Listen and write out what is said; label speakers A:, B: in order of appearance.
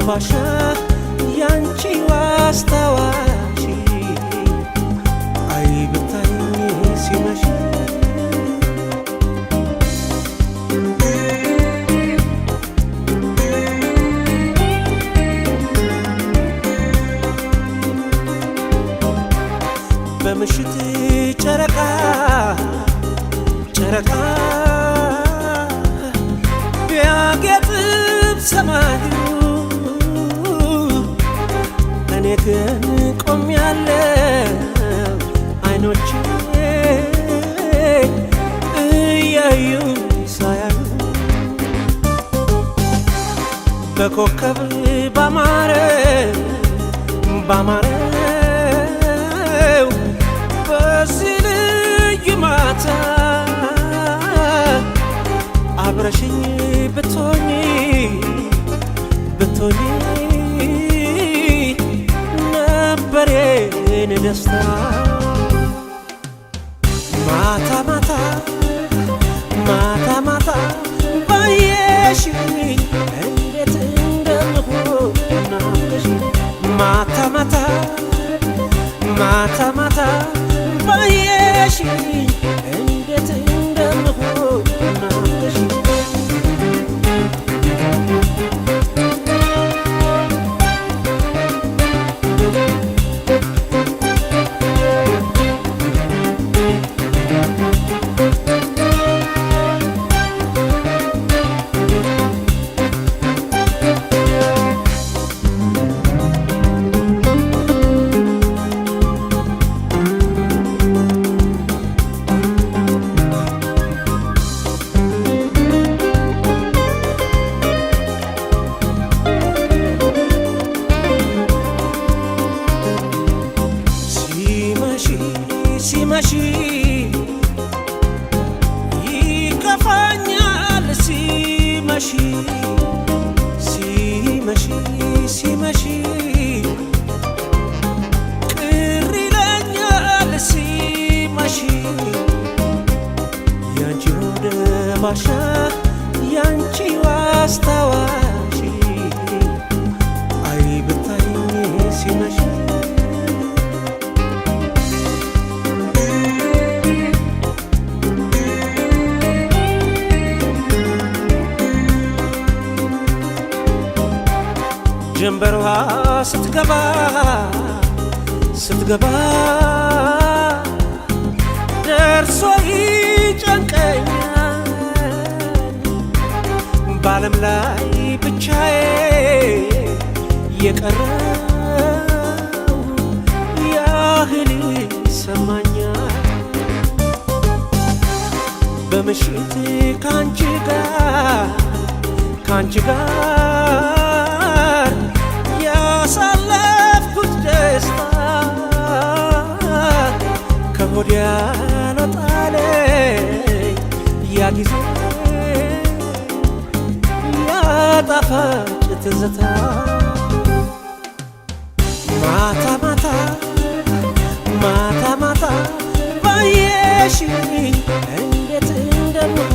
A: ባሻ ያንቺ ዋስታዋሽ አይ ብታይ ሲመሽ በምሽት ጨረቃ ቢያጌጥም ሰማዩ እኔ ግን ቆሜያለሁ አይኖቼ እያዩ ሳያዩ በኮከብ ባማረው በዚህ ልዩ ማታ አብረሽኝ ብትሆኚ ነበር የኔ ደስታ ማታ ማታ ባየሽኝ እንዴት እንደምሆን ናፍቀሽኝ ማታ ማታ ባየሽኝ እንዴት እንደምሆን ናፍቀሽኝ ሲመሽ ይከፋኛል ሲመሽ ቅር ይለኛል ሲመሽ ያንቺ ሆደ ባሻ ያንቺ ዋስታዋሽ አይ ብታይ ሲመሽ ጀንበሯ ስትገባ ደርሶ ይጨንቀኛል በዓለም ላይ ብቻዬ የቀረው ያህል ይሰማኛል በምሽት ካንቺ ጋር ያሳለፍኩት ደስታ ከሆዴ ያልወጣለኝ ያ ጊዜ ያጣፋጭ ትዝታ ማታ ባየሽኝ እንዴት እንደምሆን